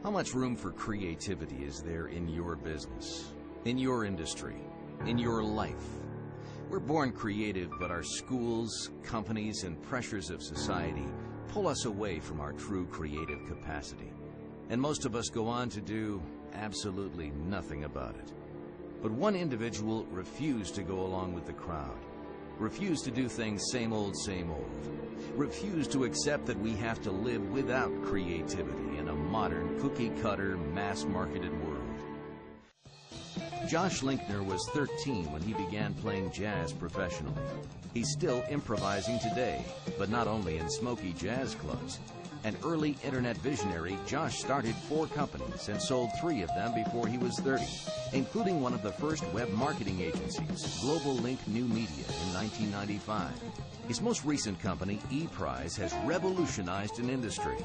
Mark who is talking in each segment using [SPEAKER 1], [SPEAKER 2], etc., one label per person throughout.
[SPEAKER 1] How much room for creativity is there in your business, in your industry, in your life? We're born creative, but our schools, companies, and pressures of society pull us away from our true creative capacity. And most of us go on to do absolutely nothing about it. But one individual refused to go along with the crowd, refused to do things same old, refused to accept that we have to live without creativity in a modern, cookie-cutter, mass-marketed world. Josh Linkner was 13 when he began playing jazz professionally. He's still improvising today, but not only in smoky jazz clubs. An early internet visionary, Josh started 4 companies and sold 3 of them before he was 30, including one of the first web marketing agencies, Global Link New Media, in 1995. His most recent company, ePrize, has revolutionized an industry.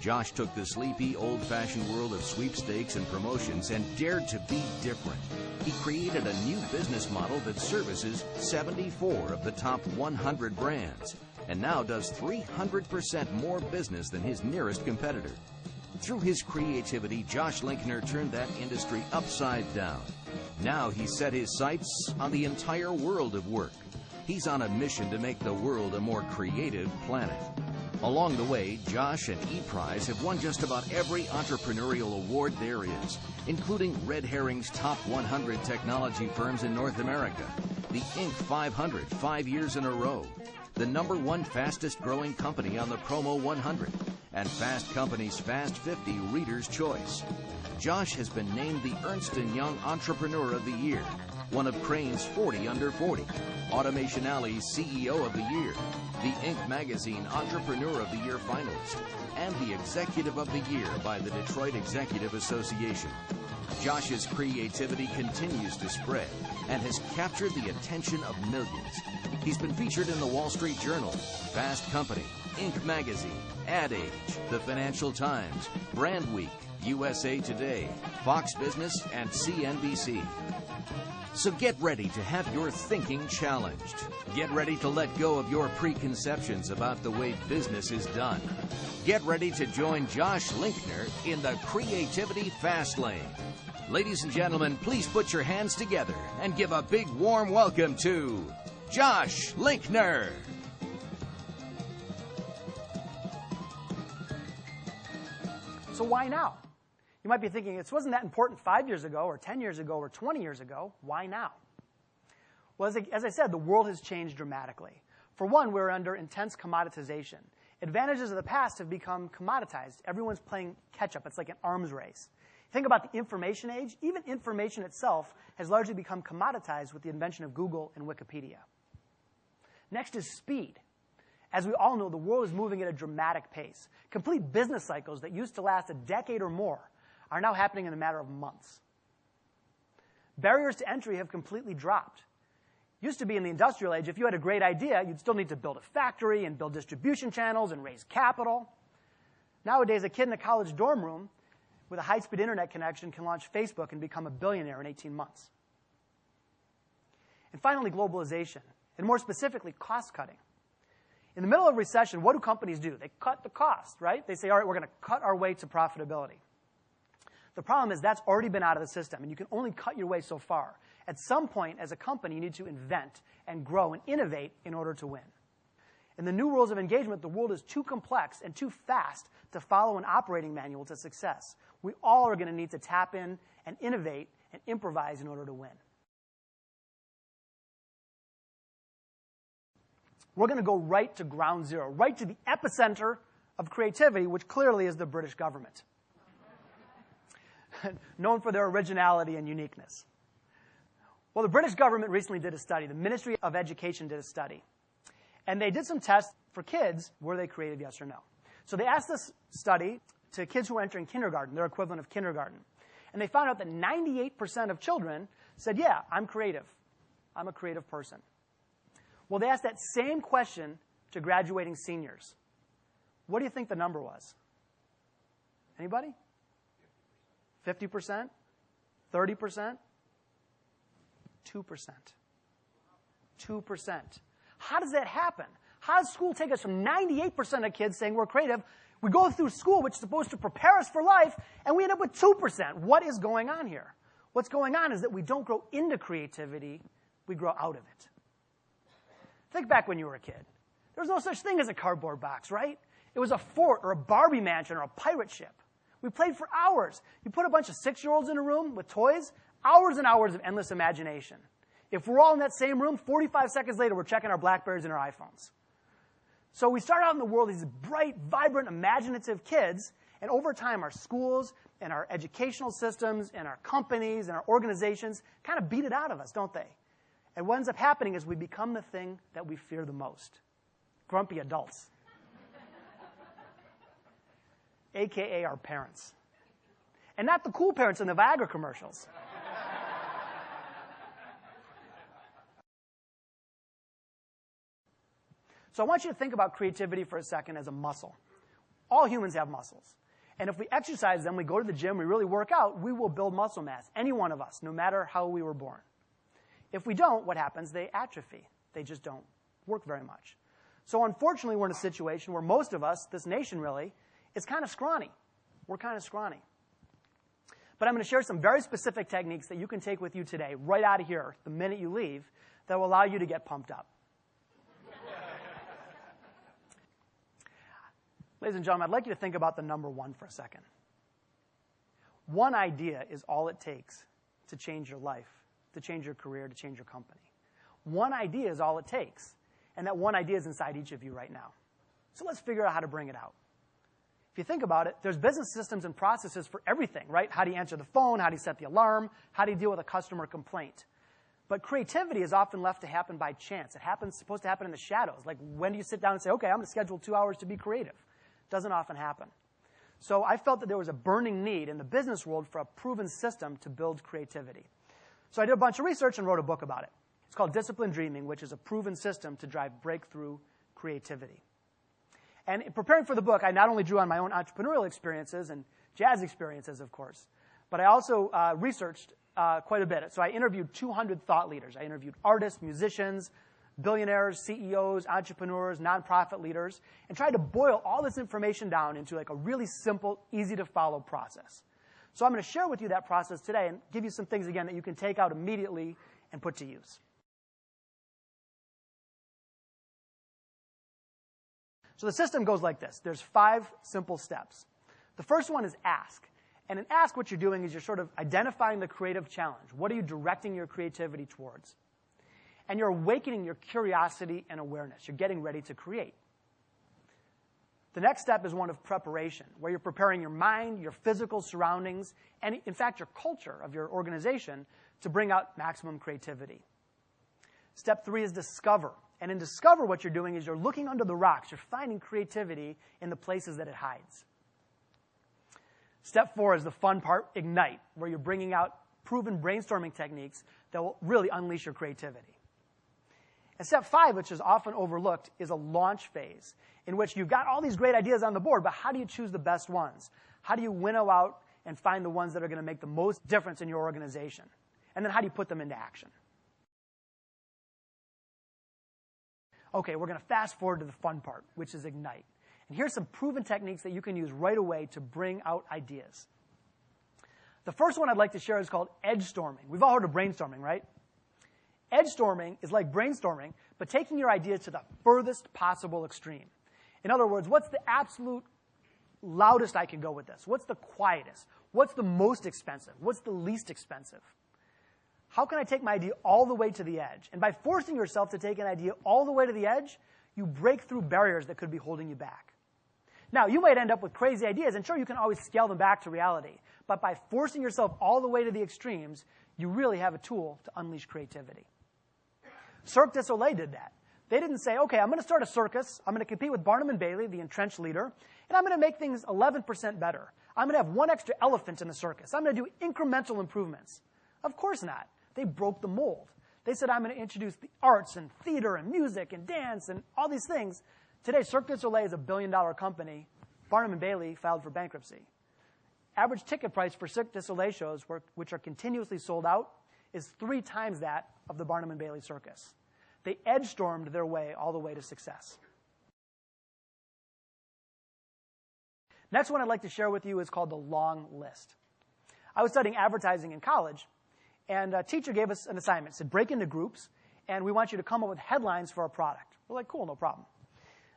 [SPEAKER 1] Josh took the sleepy, old-fashioned world of sweepstakes and promotions and dared to be different. He created a new business model that services 74 of the top 100 brands, and now does 300% more business than his nearest competitor. Through his creativity, Josh Linkner turned that industry upside down. Now he's set his sights on the entire world of work. He's on a mission to make the world a more creative planet. Along the way, Josh and ePrize have won just about every entrepreneurial award there is, including Red Herring's Top 100 Technology Firms in North America, the Inc. 500 5 years in a row, the #1 fastest growing company on the Promo 100, and Fast Company's Fast 50 Reader's Choice. Josh has been named the Ernst & Young Entrepreneur of the Year, one of Crane's 40 Under 40, Automation Alley's CEO of the Year, the Inc. Magazine Entrepreneur of the Year finalist, and the Executive of the Year by the Detroit Executive Association. Josh's creativity continues to spread and has captured the attention of millions. He's been featured in the Wall Street Journal, Fast Company, Inc. Magazine, Ad Age, the Financial Times, Brand Week, USA Today, Fox Business, and CNBC. So get ready to have your thinking challenged. Get ready to let go of your preconceptions about the way business is done. Get ready to join Josh Linkner in the Creativity Fast Lane. Ladies and gentlemen, please put your hands together and give a big warm welcome to Josh Linkner.
[SPEAKER 2] So why now? You might be thinking, it wasn't that important 5 years ago or 10 years ago or 20 years ago. Why now? Well, as I said, the world has changed dramatically. For one, we're under intense commoditization. Advantages of the past have become commoditized. Everyone's playing catch-up. It's like an arms race. Think about the information age. Even information itself has largely become commoditized with the invention of Google and Wikipedia. Next is speed. As we all know, the world is moving at a dramatic pace. Complete business cycles that used to last a decade or more are now happening in a matter of months. Barriers to entry have completely dropped. Used to be in the industrial age, if you had a great idea, you'd still need to build a factory and build distribution channels and raise capital. Nowadays, a kid in a college dorm room with a high-speed internet connection can launch Facebook and become a billionaire in 18 months. And finally, globalization, and more specifically, cost-cutting. In the middle of a recession, what do companies do? They cut the cost, right? They say, all right, we're going to cut our way to profitability. The problem is that's already been out of the system, and you can only cut your way so far. At some point, as a company, you need to invent and grow and innovate in order to win. In the new rules of engagement, the world is too complex and too fast to follow an operating manual to success. We all are going to need to tap in and innovate and improvise in order to win. We're going to go right to ground zero, right to the epicenter of creativity, which clearly is the British government, known for their originality and uniqueness. Well, the British government recently did a study. The Ministry of Education did a study. And they did some tests for kids. Were they creative, yes or no? So they asked this study to kids who were entering kindergarten, their equivalent of kindergarten. And they found out that 98% of children said, yeah, I'm creative. I'm a creative person. Well, they asked that same question to graduating seniors. What do you think the number was? Anybody? 50%? 30%? 2%. 2%. How does that happen? How does school take us from 98% of kids saying we're creative? We go through school, which is supposed to prepare us for life, and we end up with 2%. What is going on here? What's going on is that we don't grow into creativity, we grow out of it. Think back when you were a kid. There was no such thing as a cardboard box, right? It was a fort or a Barbie mansion or a pirate ship. We played for hours. You put a bunch of 6-year-olds in a room with toys, hours and hours of endless imagination. If we're all in that same room, 45 seconds later, we're checking our BlackBerrys and our iPhones. So we start out in the world as these bright, vibrant, imaginative kids, and over time our schools and our educational systems and our companies and our organizations kind of beat it out of us, don't they? And what ends up happening is we become the thing that we fear the most. Grumpy adults. AKA our parents. And not the cool parents in the Viagra commercials. So I want you to think about creativity for a second as a muscle. All humans have muscles. And if we exercise them, we go to the gym, we really work out, we will build muscle mass. Any one of us, no matter how we were born. If we don't, what happens? They atrophy. They just don't work very much. So unfortunately, we're in a situation where most of us, this nation really, is kind of scrawny. We're kind of scrawny. But I'm going to share some very specific techniques that you can take with you today, right out of here, the minute you leave, that will allow you to get pumped up. Ladies and gentlemen, I'd like you to think about the number 1 for a second. One idea is all it takes to change your life, to change your career, to change your company. One idea is all it takes. And that one idea is inside each of you right now. So let's figure out how to bring it out. If you think about it, there's business systems and processes for everything, right? How do you answer the phone? How do you set the alarm? How do you deal with a customer complaint? But creativity is often left to happen by chance. It's supposed to happen in the shadows. Like, when do you sit down and say, okay, I'm going to schedule 2 hours to be creative? Doesn't often happen. So I felt that there was a burning need in the business world for a proven system to build creativity. So I did a bunch of research and wrote a book about it. It's called Disciplined Dreaming, which is a proven system to drive breakthrough creativity. And in preparing for the book, I not only drew on my own entrepreneurial experiences and jazz experiences, of course, but I also researched quite a bit. So I interviewed 200 thought leaders. I interviewed artists, musicians, billionaires, CEOs, entrepreneurs, nonprofit leaders, and tried to boil all this information down into like a really simple, easy-to-follow process. So I'm going to share with you that process today and give you some things, again, that you can take out immediately and put to use. So the system goes like this. There's 5 simple steps. The first one is ask. And in ask, what you're doing is you're sort of identifying the creative challenge. What are you directing your creativity towards? And you're awakening your curiosity and awareness. You're getting ready to create. The next step is one of preparation, where you're preparing your mind, your physical surroundings, and in fact your culture of your organization to bring out maximum creativity. Step 3 is discover. And in discover, what you're doing is you're looking under the rocks. You're finding creativity in the places that it hides. Step 4 is the fun part, ignite, where you're bringing out proven brainstorming techniques that will really unleash your creativity. And step 5, which is often overlooked, is a launch phase, in which you've got all these great ideas on the board, but how do you choose the best ones? How do you winnow out and find the ones that are going to make the most difference in your organization? And then how do you put them into action? Okay, we're going to fast forward to the fun part, which is ignite. And here's some proven techniques that you can use right away to bring out ideas. The first one I'd like to share is called edge storming. We've all heard of brainstorming, right? Edge storming is like brainstorming, but taking your idea to the furthest possible extreme. In other words, what's the absolute loudest I can go with this? What's the quietest? What's the most expensive? What's the least expensive? How can I take my idea all the way to the edge? And by forcing yourself to take an idea all the way to the edge, you break through barriers that could be holding you back. Now, you might end up with crazy ideas, and sure, you can always scale them back to reality. But by forcing yourself all the way to the extremes, you really have a tool to unleash creativity. Cirque du Soleil did that. They didn't say, okay, I'm going to start a circus, I'm going to compete with Barnum and Bailey, the entrenched leader, and I'm going to make things 11% better. I'm going to have one extra elephant in the circus. I'm going to do incremental improvements. Of course not. They broke the mold. They said, I'm going to introduce the arts and theater and music and dance and all these things. Today, Cirque du Soleil is a $1 billion company. Barnum and Bailey filed for bankruptcy. Average ticket price for Cirque du Soleil shows, which are continuously sold out, is 3 times that of the Barnum and Bailey circus. They edge-stormed their way all the way to success. Next one I'd like to share with you is called the long list. I was studying advertising in college, and a teacher gave us an assignment. It said, break into groups, and we want you to come up with headlines for our product. We're like, cool, no problem.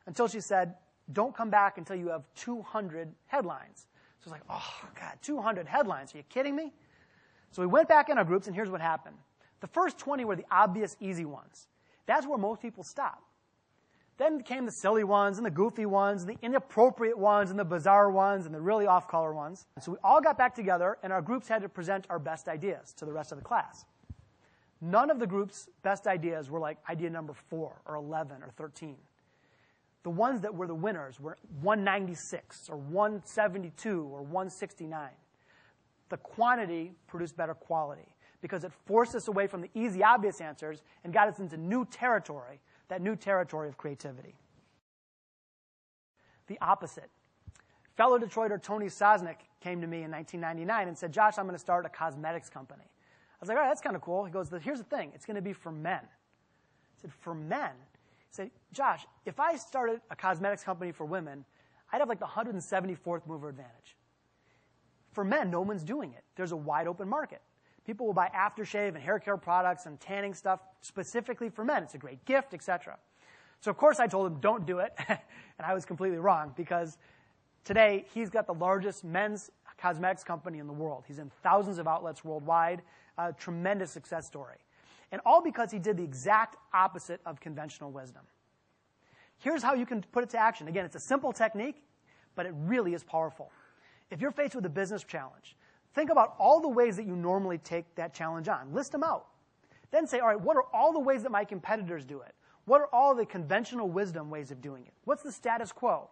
[SPEAKER 2] Until she said, don't come back until you have 200 headlines. So I was like, oh, God, 200 headlines. Are you kidding me? So we went back in our groups, and here's what happened. The first 20 were the obvious, easy ones. That's where most people stop. Then came the silly ones, and the goofy ones, and the inappropriate ones, and the bizarre ones, and the really off-color ones. So we all got back together, and our groups had to present our best ideas to the rest of the class. None of the group's best ideas were like idea number 4 or 11 or 13. The ones that were the winners were 196 or 172 or 169. The quantity produced better quality because it forced us away from the easy, obvious answers and got us into new territory, that new territory of creativity. The opposite. Fellow Detroiter Tony Sosnick came to me in 1999 and said, Josh, I'm going to start a cosmetics company. I was like, all right, that's kind of cool. He goes, here's the thing. It's going to be for men. I said, for men? He said, Josh, if I started a cosmetics company for women, I'd have like the 174th mover advantage. For men, no one's doing it. There's a wide open market. People will buy aftershave and hair care products and tanning stuff specifically for men. It's a great gift, etc. So, of course, I told him, don't do it. And I was completely wrong because today he's got the largest men's cosmetics company in the world. He's in thousands of outlets worldwide. A tremendous success story. And all because he did the exact opposite of conventional wisdom. Here's how you can put it to action. Again, it's a simple technique, but it really is powerful. If you're faced with a business challenge, think about all the ways that you normally take that challenge on. List them out. Then say, all right, what are all the ways that my competitors do it? What are all the conventional wisdom ways of doing it? What's the status quo?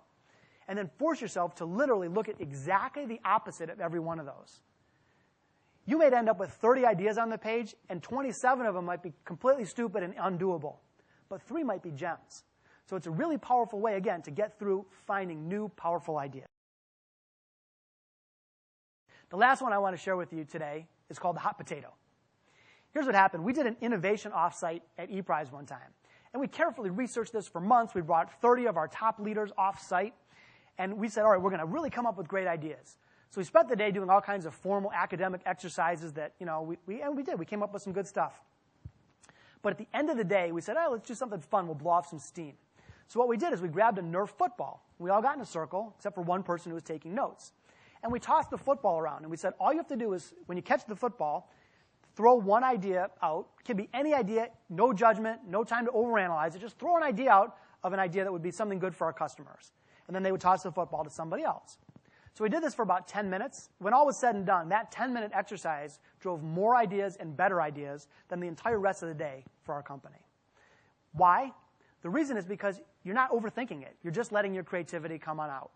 [SPEAKER 2] And then force yourself to literally look at exactly the opposite of every one of those. You may end up with 30 ideas on the page, and 27 of them might be completely stupid and undoable. But 3 might be gems. So it's a really powerful way, again, to get through finding new, powerful ideas. The last one I want to share with you today is called the hot potato. Here's what happened. We did an innovation offsite at ePrize one time. And we carefully researched this for months. We brought 30 of our top leaders offsite. And we said, all right, we're going to really come up with great ideas. So we spent the day doing all kinds of formal academic exercises that, we did. We came up with some good stuff. But at the end of the day, we said, let's do something fun. We'll blow off some steam. So what we did is we grabbed a Nerf football. We all got in a circle, except for one person who was taking notes. And we tossed the football around. And we said, all you have to do is, when you catch the football, throw one idea out. It can be any idea, no judgment, no time to overanalyze it. Just throw an idea out of an idea that would be something good for our customers. And then they would toss the football to somebody else. So we did this for about 10 minutes. When all was said and done, that 10-minute exercise drove more ideas and better ideas than the entire rest of the day for our company. Why? The reason is because you're not overthinking it. You're just letting your creativity come on out.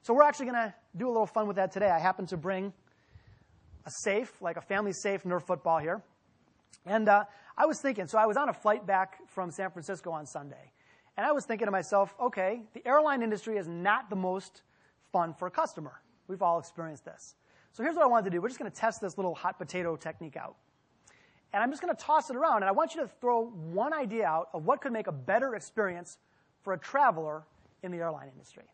[SPEAKER 2] So we're actually going to do a little fun with that today. I happen to bring a safe, like a family safe Nerf football here. And I was thinking, so I was on a flight back from San Francisco on Sunday. And I was thinking to myself, okay, the airline industry is not the most fun for a customer. We've all experienced this. So here's what I wanted to do. We're just going to test this little hot potato technique out. And I'm just going to toss it around, and I want you to throw one idea out of what could make a better experience for a traveler in the airline industry.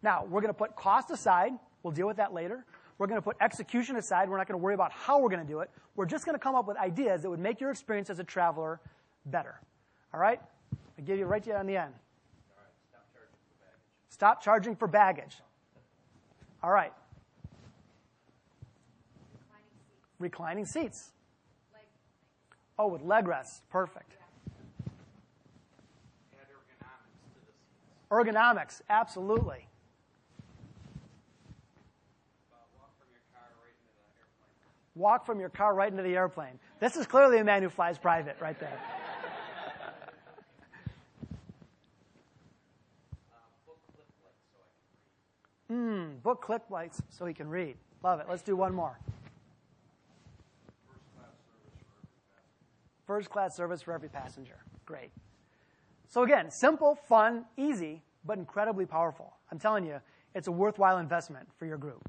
[SPEAKER 2] Now, we're going to put cost aside. We'll deal with that later. We're going to put execution aside. We're not going to worry about how we're going to do it. We're just going to come up with ideas that would make your experience as a traveler better. All right? I give you right to you on the end.
[SPEAKER 3] All right,
[SPEAKER 2] stop charging for baggage. All right. Reclining seats. Oh, with leg rests. Perfect.
[SPEAKER 3] Add ergonomics to the seats.
[SPEAKER 2] Ergonomics, absolutely. Walk from your car right into the airplane. This is clearly a man who flies private right there. Book clip lights so he can read. Love it. Let's do one more. First class service for every passenger. Great. So again, simple, fun, easy, but incredibly powerful. I'm telling you, it's a worthwhile investment for your group.